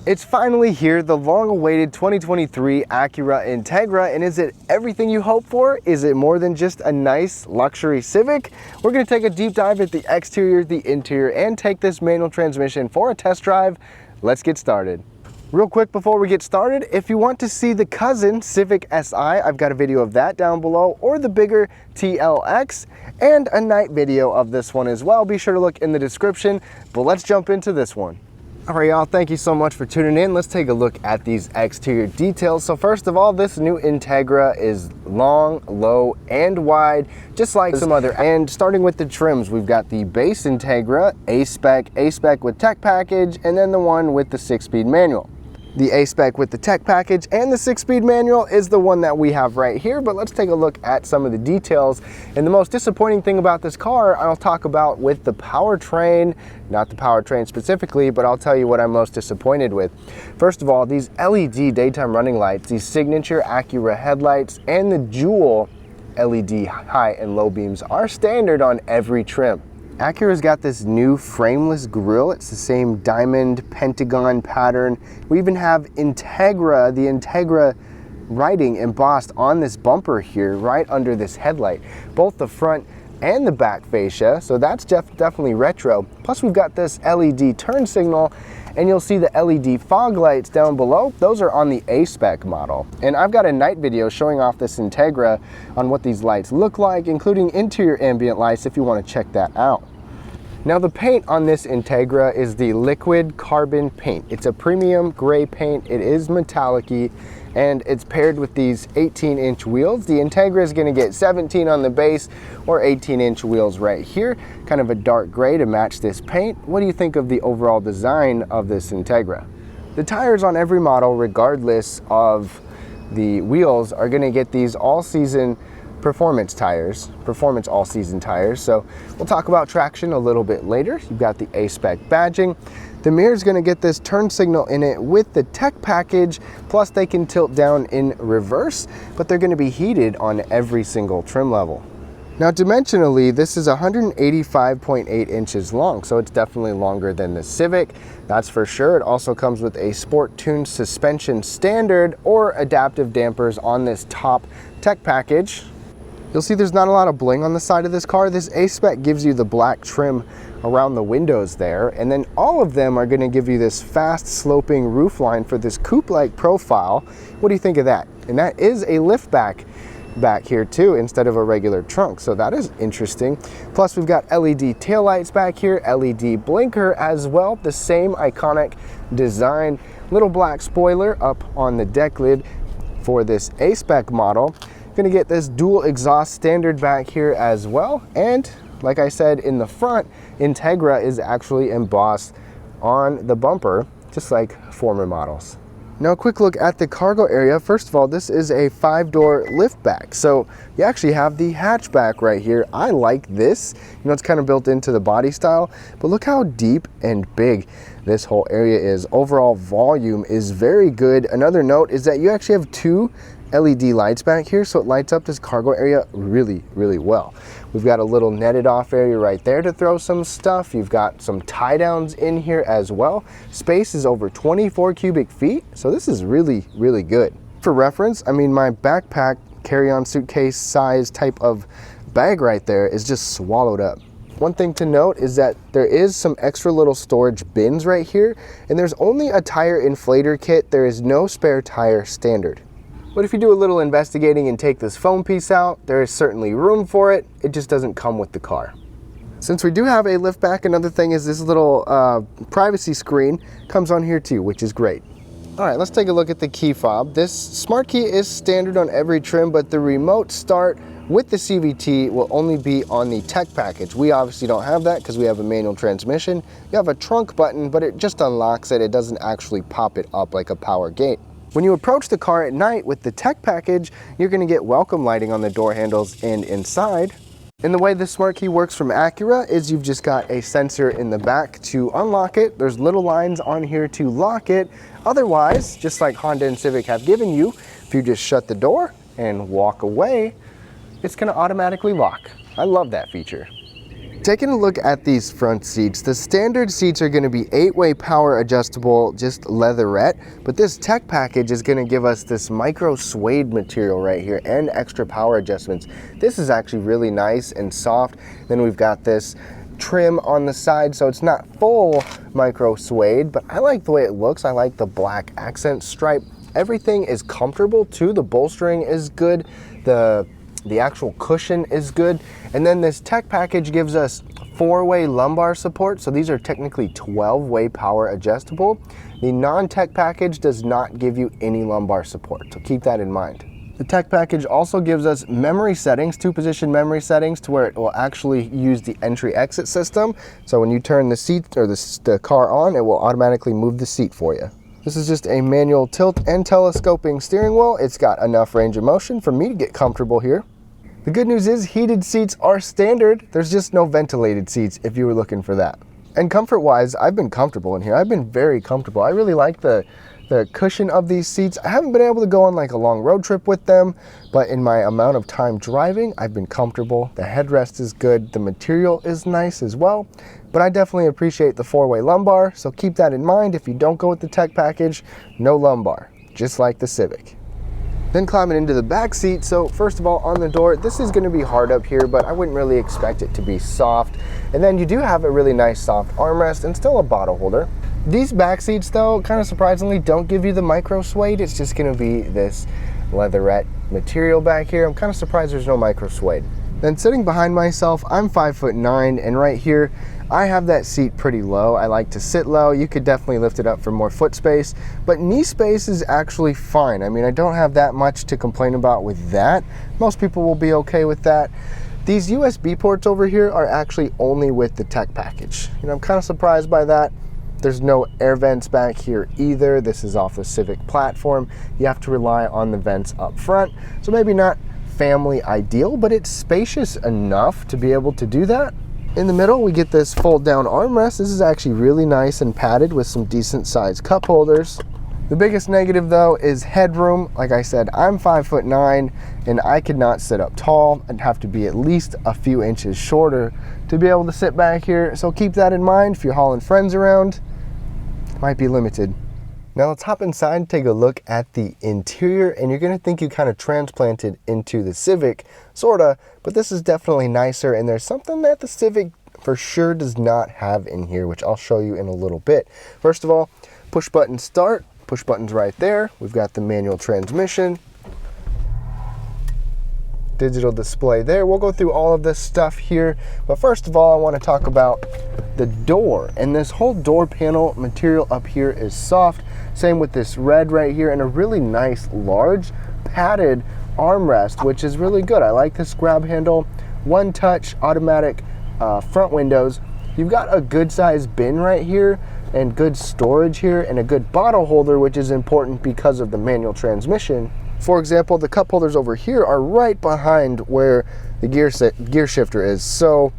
It's finally here, the long-awaited 2023 Acura Integra, and is it everything you hope for? Is it more than just a nice luxury Civic? We're going to take a deep dive at the exterior, the interior, and take this manual transmission for a test drive. Let's get started. Real quick before we get started, if you want to see the cousin Civic Si, I've got a video of that down below, or the bigger TLX, and a night video of this one as well. Be sure to look in the description, but let's jump into this one. All right, y'all, thank you so much for tuning in. Let's take a look at these exterior details. So first of all, this new Integra is long, low, and wide, just like some other. And starting with the trims, we've got the base Integra, A-Spec, A-Spec with tech package, and then the one with the 6-speed manual. The A-Spec with the tech package and the 6-speed manual is the one that we have right here, but let's take a look at some of the details. And the most disappointing thing about this car, I'll talk about with the powertrain, not the powertrain specifically, but I'll tell you what I'm most disappointed with. First of all, these LED daytime running lights, these signature Acura headlights, and the dual LED high and low beams are standard on every trim. Acura's got this new frameless grille. It's the same diamond pentagon pattern. We even have Integra, the Integra writing embossed on this bumper here, right under this headlight, both the front and the back fascia, so that's definitely retro. Plus we've got this LED turn signal, and you'll see the LED fog lights down below. Those are on the A-Spec model. And I've got a night video showing off this Integra on what these lights look like, including interior ambient lights if you want to check that out. Now the paint on this Integra is the liquid carbon paint. It's a premium gray paint. It is metallic-y, and it's paired with these 18-inch wheels. The Integra is going to get 17 on the base or 18-inch wheels right here, kind of a dark gray to match this paint. What do you think of the overall design of this Integra? The tires on every model, regardless of the wheels, are going to get these all-season performance tires, performance all-season tires. So we'll talk about traction a little bit later. You've got the A-Spec badging. The mirror is going to get this turn signal in it with the tech package, plus they can tilt down in reverse, but they're going to be heated on every single trim level. Now dimensionally, this is 185.8 inches long, so it's definitely longer than the Civic, that's for sure. It also comes with a sport-tuned suspension standard or adaptive dampers on this top tech package. You'll see there's not a lot of bling on the side of this car. This A-Spec gives you the black trim around the windows there, and then all of them are going to give you this fast sloping roofline for this coupe-like profile. What do you think of that? And that is a liftback back here too, instead of a regular trunk, so that is interesting. Plus we've got LED taillights back here, LED blinker as well, the same iconic design. Little black spoiler up on the deck lid for this A-Spec model. Gonna get this dual exhaust standard back here as well, and like I said, in the front, Integra is actually embossed on the bumper, just like former models. Now a quick look at the cargo area. First of all, this is a 5-door liftback, so you actually have the hatchback right here. I like this. You know, it's kind of built into the body style, but look how deep and big this whole area is. Overall volume is very good. Another note is that you actually have two LED lights back here, so it lights up this cargo area really, really well. We've got a little netted off area right there to throw some stuff. You've got some tie downs in here as well. Space is over 24 cubic feet, so this is really, really good. For reference, I mean, my backpack carry-on suitcase size type of bag right there is just swallowed up. One thing to note is that there is some extra little storage bins right here, and there's only a tire inflator kit. There is no spare tire standard. But if you do a little investigating and take this foam piece out, there is certainly room for it. It just doesn't come with the car. Since we do have a liftback, another thing is this little privacy screen comes on here too, which is great. All right, let's take a look at the key fob. This smart key is standard on every trim, but the remote start with the CVT will only be on the tech package. We obviously don't have that because we have a manual transmission. You have a trunk button, but it just unlocks it. It doesn't actually pop it up like a power gate. When you approach the car at night with the tech package, you're going to get welcome lighting on the door handles and inside. And the way this smart key works from Acura is you've just got a sensor in the back to unlock it. There's little lines on here to lock it. Otherwise, just like Honda and Civic have given you, if you just shut the door and walk away, it's going to automatically lock. I love that feature. Taking a look at these front seats, the standard seats are going to be 8-way power adjustable, just leatherette, but this tech package is going to give us this micro suede material right here and extra power adjustments. This is actually really nice and soft. Then we've got this trim on the side, so it's not full micro suede, but I like the way it looks. I like the black accent stripe. Everything is comfortable too. The bolstering is good. The actual cushion is good. And then this tech package gives us 4-way lumbar support. So these are technically 12-way power adjustable. The non-tech package does not give you any lumbar support, so keep that in mind. The tech package also gives us memory settings, 2-position memory settings, to where it will actually use the entry-exit system. So when you turn the seat or the car on, it will automatically move the seat for you. This is just a manual tilt and telescoping steering wheel. It's got enough range of motion for me to get comfortable here. The good news is heated seats are standard. There's just no ventilated seats if you were looking for that. And comfort-wise, I've been comfortable in here. I've been very comfortable. I really like the cushion of these seats. I haven't been able to go on like a long road trip with them, but in my amount of time driving, I've been comfortable. The headrest is good. The material is nice as well, but I definitely appreciate the 4-way lumbar, so keep that in mind. If you don't go with the tech package, no lumbar, just like the Civic. Then climbing into the back seat, so first of all, on the door, this is going to be hard up here, but I wouldn't really expect it to be soft. And then you do have a really nice soft armrest and still a bottle holder. These back seats, though, kind of surprisingly, don't give you the micro suede. It's just going to be this leatherette material back here. I'm kind of surprised there's no micro suede. Then sitting behind myself, I'm 5'9", and right here, I have that seat pretty low. I like to sit low. You could definitely lift it up for more foot space, but knee space is actually fine. I mean, I don't have that much to complain about with that. Most people will be okay with that. These USB ports over here are actually only with the tech package. You know, I'm kind of surprised by that. There's no air vents back here either. This is off the Civic platform. You have to rely on the vents up front. So maybe not family ideal, but it's spacious enough to be able to do that. In the middle, we get this fold down armrest. This is actually really nice and padded with some decent sized cup holders. The biggest negative though is headroom. Like I said, I'm 5'9" and I could not sit up tall. I'd have to be at least a few inches shorter to be able to sit back here. So keep that in mind if you're hauling friends around. Might be limited. Now let's hop inside and take a look at the interior, and you're gonna think you kind of transplanted into the Civic, sorta, but this is definitely nicer, and there's something that the Civic for sure does not have in here, which I'll show you in a little bit. First of all, push button start, push buttons right there. We've got the manual transmission, digital display there. We'll go through all of this stuff here, but first of all, I want to talk about the door, and this whole door panel material up here is soft. Same with this red right here, and a really nice large padded armrest, which is really good. I like this grab handle, one touch automatic front windows. You've got a good sized bin right here and good storage here and a good bottle holder, which is important because of the manual transmission. For example, the cup holders over here are right behind where the gear shifter is, so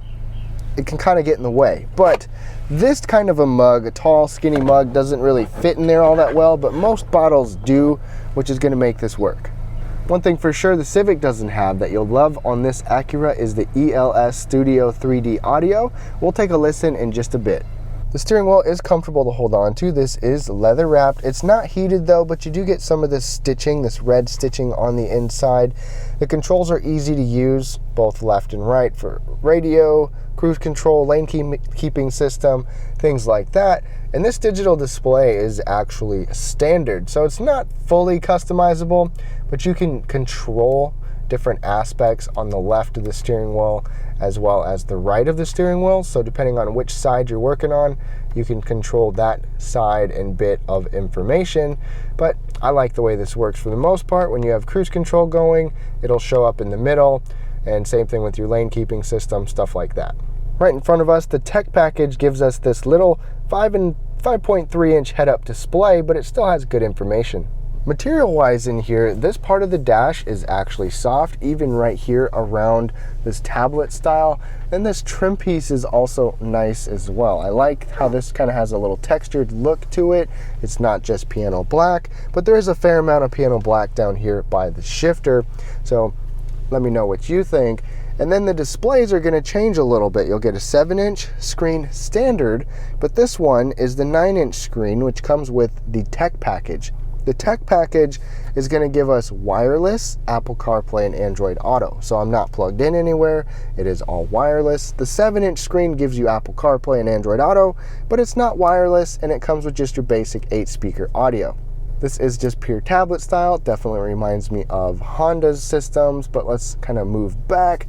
it can kind of get in the way. But this kind of a mug, a tall, skinny mug, doesn't really fit in there all that well, but most bottles do, which is going to make this work. One thing for sure the Civic doesn't have that you'll love on this Acura is the ELS Studio 3D audio. We'll take a listen in just a bit. The steering wheel is comfortable to hold on to. This is leather wrapped. It's not heated though, but you do get some of this stitching, this red stitching on the inside. The controls are easy to use, both left and right, for radio, cruise control, lane keeping system, things like that. And this digital display is actually standard, so it's not fully customizable, but you can control different aspects on the left of the steering wheel as well as the right of the steering wheel. So depending on which side you're working on, you can control that side and bit of information. But I like the way this works for the most part. When you have cruise control going, it'll show up in the middle, and same thing with your lane keeping system, stuff like that. Right in front of us, the tech package gives us this little 5.3 inch head-up display, but it still has good information. Material-wise in here, this part of the dash is actually soft, even right here around this tablet style. And this trim piece is also nice as well. I like how this kind of has a little textured look to it. It's not just piano black, but there is a fair amount of piano black down here by the shifter. So let me know what you think. And then the displays are going to change a little bit. You'll get a 7-inch screen standard, but this one is the 9-inch screen, which comes with the tech package. The tech package is going to give us wireless Apple CarPlay and Android Auto. So I'm not plugged in anywhere. It is all wireless. The 7-inch screen gives you Apple CarPlay and Android Auto, but it's not wireless, and it comes with just your basic 8-speaker audio. This is just pure tablet style. It definitely reminds me of Honda's systems, but let's kind of move back.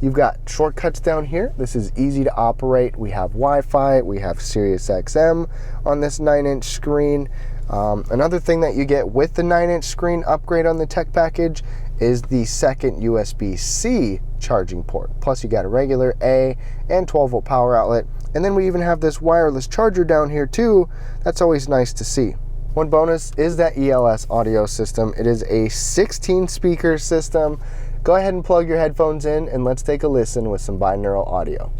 You've got shortcuts down here. This is easy to operate. We have Wi-Fi, we have Sirius XM on this 9-inch screen. Another thing that you get with the 9-inch screen upgrade on the tech package is the second USB-C charging port. Plus you got a regular A and 12-volt power outlet. And then we even have this wireless charger down here too. That's always nice to see. One bonus is that ELS audio system. It is a 16-speaker system. Go ahead and plug your headphones in and let's take a listen with some binaural audio.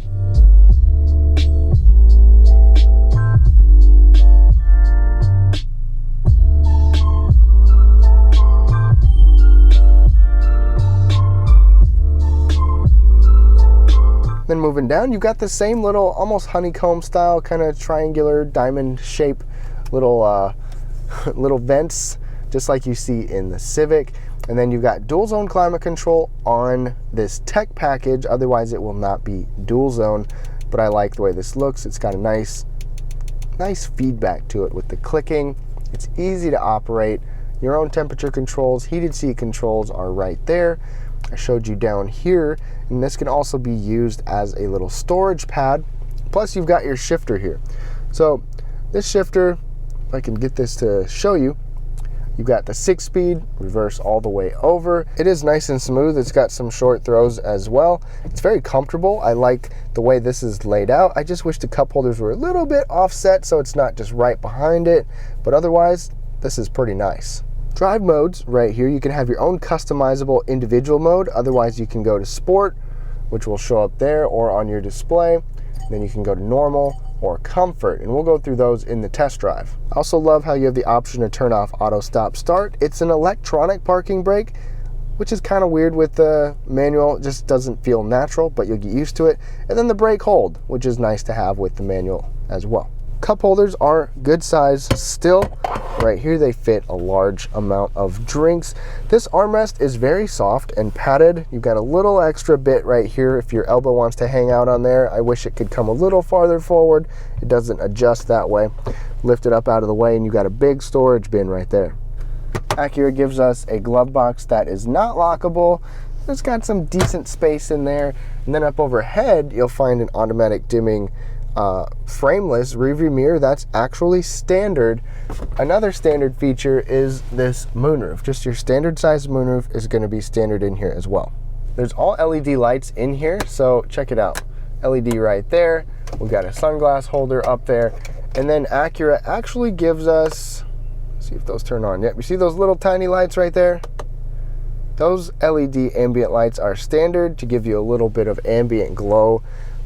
Then moving down, you've got the same little almost honeycomb style kind of triangular diamond shape little little vents, just like you see in the Civic. And then you've got dual zone climate control on this tech package. Otherwise it will not be dual zone, but I like the way this looks. It's got a nice feedback to it with the clicking. It's easy to operate. Your own temperature controls, heated seat controls are right there. I showed you down here, and this can also be used as a little storage pad. Plus you've got your shifter here. So this shifter, if I can get this to show you, you've got the 6-speed, reverse all the way over. It is nice and smooth. It's got some short throws as well. It's very comfortable. I like the way this is laid out. I just wish the cup holders were a little bit offset so it's not just right behind it, but otherwise this is pretty nice. Drive modes right here. You can have your own customizable individual mode. Otherwise you can go to sport, which will show up there or on your display. Then you can go to normal or comfort, and we'll go through those in the test drive. I also love how you have the option to turn off auto stop start. It's an electronic parking brake, which is kind of weird with the manual. It just doesn't feel natural, but you'll get used to it. And then the brake hold, which is nice to have with the manual as well. Cup holders are good size still. Right here they fit a large amount of drinks. This armrest is very soft and padded. You've got a little extra bit right here if your elbow wants to hang out on there. I wish it could come a little farther forward. It doesn't adjust that way. Lift it up out of the way and you've got a big storage bin right there. Acura gives us a glove box that is not lockable. It's got some decent space in there. And then up overhead you'll find an automatic dimming frameless rearview mirror. That's actually standard. Another standard feature is this moonroof. Just your standard size moonroof is going to be standard in here as well. There's all LED lights in here, so check it out. LED right there. We've got a sunglass holder up there, and then Acura actually gives us, let's see if those turn on. Yep, you see those little tiny lights right there? Those LED ambient lights are standard to give you a little bit of ambient glow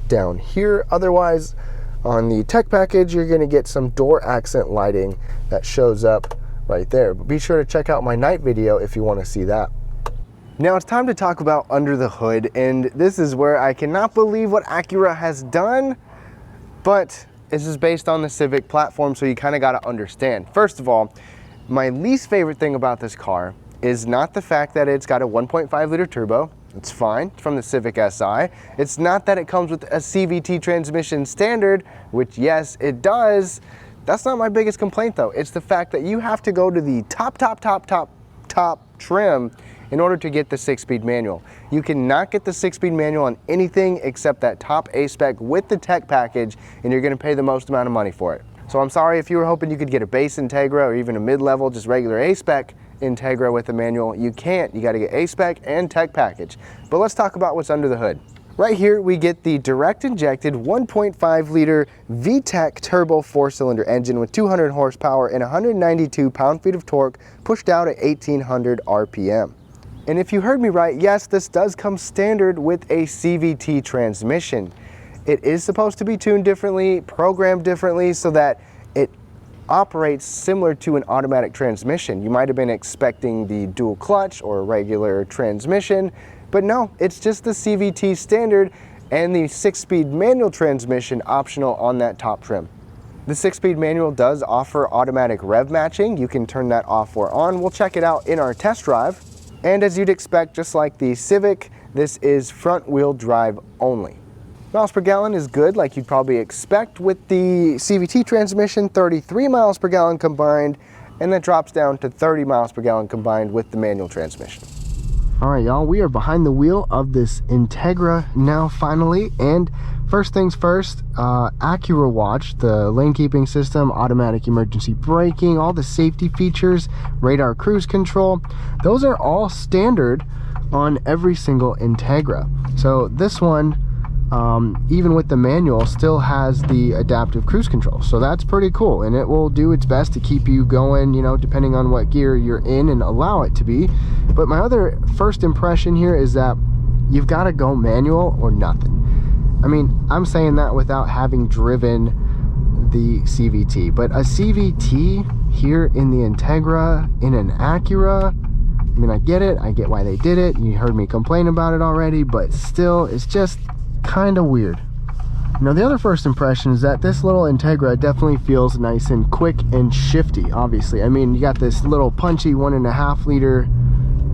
down here. Otherwise, on the tech package, you're going to get some door accent lighting that shows up right there. But be sure to check out my night video if you want to see that. Now it's time to talk about under the hood, and this is where I cannot believe what Acura has done, but this is based on the Civic platform, so you kind of got to understand. First of all, my least favorite thing about this car is not the fact that it's got a 1.5 liter turbo. It's fine, it's from the Civic Si. It's not that it comes with a CVT transmission standard, which yes, it does. That's not my biggest complaint though. It's the fact that you have to go to the top trim in order to get the 6-speed manual. You cannot get the 6-speed manual on anything except that top A-Spec with the tech package, and you're gonna pay the most amount of money for it. So I'm sorry if you were hoping you could get a base Integra or even a mid-level, just regular A-Spec Integra with the manual. You can't. You got to get A-Spec and tech package. But let's talk about what's under the hood. Right here we get the direct injected 1.5 liter VTEC turbo 4-cylinder engine with 200 horsepower and 192 pound-feet of torque, pushed out at 1800 RPM. And if you heard me right, yes, this does come standard with a CVT transmission. It is supposed to be tuned differently, programmed differently, so that it operates similar to an automatic transmission. You might have been expecting the dual clutch or a regular transmission. But no, it's just the CVT standard and the 6-speed manual transmission optional on that top trim. The 6-speed manual does offer automatic rev matching. You can turn that off or on. We'll check it out in our test drive. And as you'd expect, just like the Civic, this is front wheel drive only. Miles per gallon is good, like you'd probably expect with the CVT transmission, 33 miles per gallon combined, and that drops down to 30 miles per gallon combined with the manual transmission. All right, y'all, we are behind the wheel of this Integra now finally, and first things first, Acura Watch, the lane keeping system, automatic emergency braking, all the safety features, radar cruise control, those are all standard on every single Integra. So this one, even with the manual, still has the adaptive cruise control, so that's pretty cool, and it will do its best to keep you going, you know, depending on what gear you're in and allow it to be. But my other first impression here is that you've got to go manual or nothing. I mean, I'm saying that without having driven the CVT, but a CVT here in the Integra in an Acura, I mean, I get it, I get why they did it, you heard me complain about it already, but still, it's just kind of weird. Now, the other first impression is that this little Integra definitely feels nice and quick and shifty, obviously. I mean, you got this little punchy 1.5 liter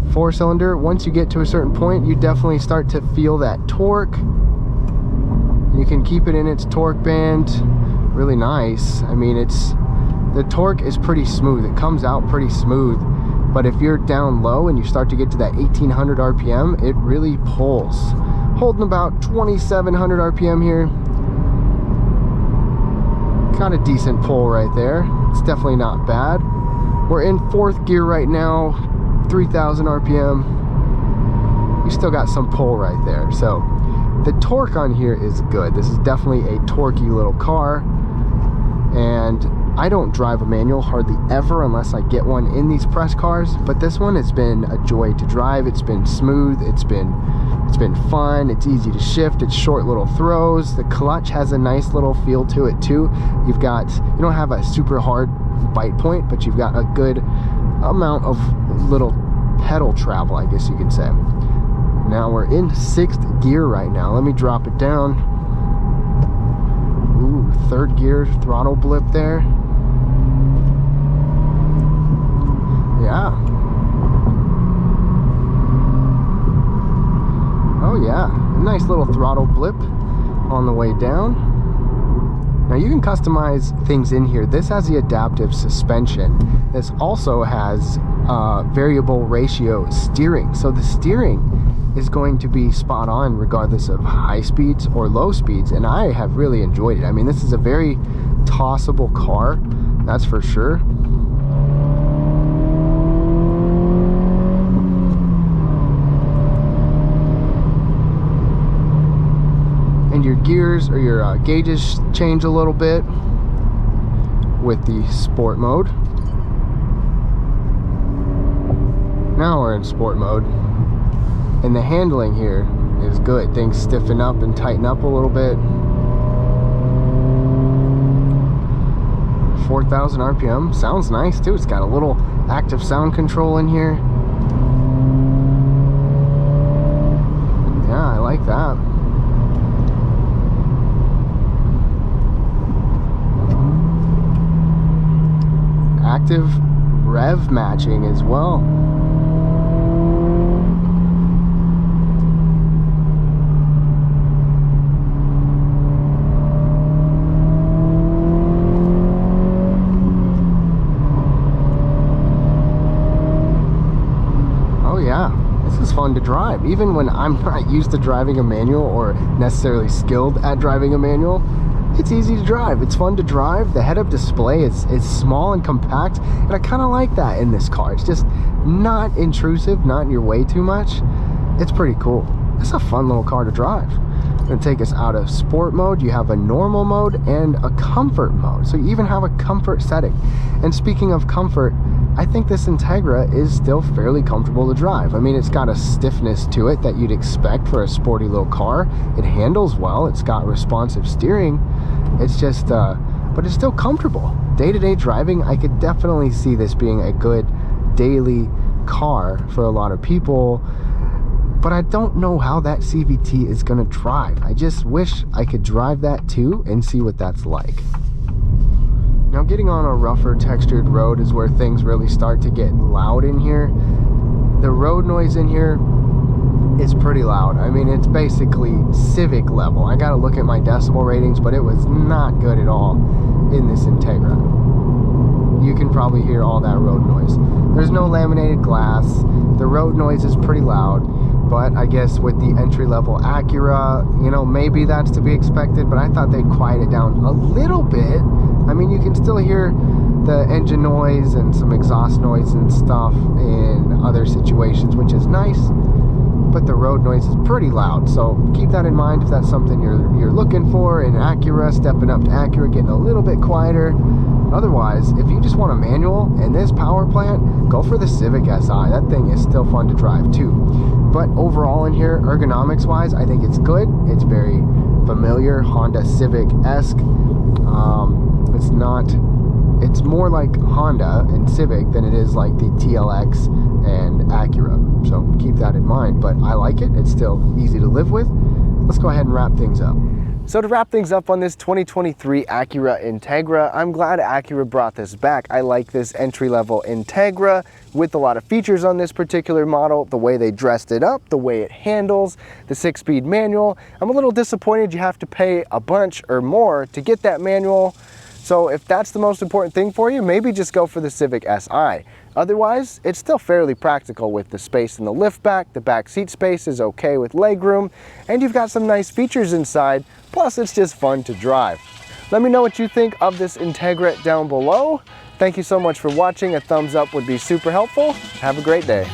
4-cylinder. Once you get to a certain point, you definitely start to feel that torque. You can keep it in its torque band really nice. I mean, the torque is pretty smooth. It comes out pretty smooth. But if you're down low and you start to get to that 1800 RPM, it really pulls. Holding about 2700 RPM here. Got a decent pull right there. It's definitely not bad. We're in 4th gear right now, 3000 RPM. You still got some pull right there. So the torque on here is good. This is definitely a torquey little car. And I don't drive a manual hardly ever unless I get one in these press cars, but this one has been a joy to drive. It's been smooth, it's been fun, it's easy to shift, it's short little throws. The clutch has a nice little feel to it too. You don't have a super hard bite point, but you've got a good amount of little pedal travel, I guess you could say. Now we're in 6th gear right now. Let me drop it down. Ooh, 3rd gear throttle blip there. Yeah. Oh yeah, a nice little throttle blip on the way down. Now you can customize things in here. This has the adaptive suspension. This also has variable ratio steering. So the steering is going to be spot on regardless of high speeds or low speeds, and I have really enjoyed it. I mean, this is a very tossable car, that's for sure. And your gears or your gauges change a little bit with the sport mode. Now we're in sport mode. And the handling here is good. Things stiffen up and tighten up a little bit. 4,000 RPM, sounds nice too. It's got a little active sound control in here. Yeah, I like that. Active rev matching as well. Fun to drive, even when I'm not used to driving a manual or necessarily skilled at driving a manual. It's easy to drive, it's fun to drive. The head-up display is small and compact, and I kind of like that in this car. It's just not intrusive, not in your way too much. It's pretty cool. It's a fun little car to drive. It's going to take us out of sport mode. You have a normal mode and a comfort mode, so you even have a comfort setting. And speaking of comfort, I think this Integra is still fairly comfortable to drive. I mean, it's got a stiffness to it that you'd expect for a sporty little car. It handles well, it's got responsive steering. It's just, but it's still comfortable. Day-to-day driving, I could definitely see this being a good daily car for a lot of people. but I don't know how that CVT is gonna drive. I just wish I could drive that too and see what that's like. Now getting on a rougher textured road is where things really start to get loud in here. The road noise in here is pretty loud. I mean, it's basically Civic level. I gotta look at my decibel ratings, but it was not good at all in this Integra. You can probably hear all that road noise. There's no laminated glass. The road noise is pretty loud, but I guess with the entry-level Acura, you know, maybe that's to be expected, but I thought they'd quiet it down a little bit. I mean, you can still hear the engine noise and some exhaust noise and stuff in other situations, which is nice, but the road noise is pretty loud. So keep that in mind if that's something you're looking for in Acura, stepping up to Acura, getting a little bit quieter. Otherwise, if you just want a manual and this power plant, go for the Civic Si. That thing is still fun to drive too. But overall in here, ergonomics wise, I think it's good. It's very familiar, Honda Civic-esque. It's more like Honda and Civic than it is like the TLX and Acura. So keep that in mind, but I like it. It's still easy to live with. Let's go ahead and wrap things up. So to wrap things up on this 2023 Acura Integra, I'm glad Acura brought this back. I like this entry-level Integra with a lot of features on this particular model, the way they dressed it up, the way it handles, the 6-speed manual. I'm a little disappointed you have to pay a bunch or more to get that manual. So if that's the most important thing for you, maybe just go for the Civic Si. Otherwise, it's still fairly practical with the space in the liftback. The back seat space is okay with legroom, and you've got some nice features inside. Plus, it's just fun to drive. Let me know what you think of this Integra down below. Thank you so much for watching. A thumbs up would be super helpful. Have a great day.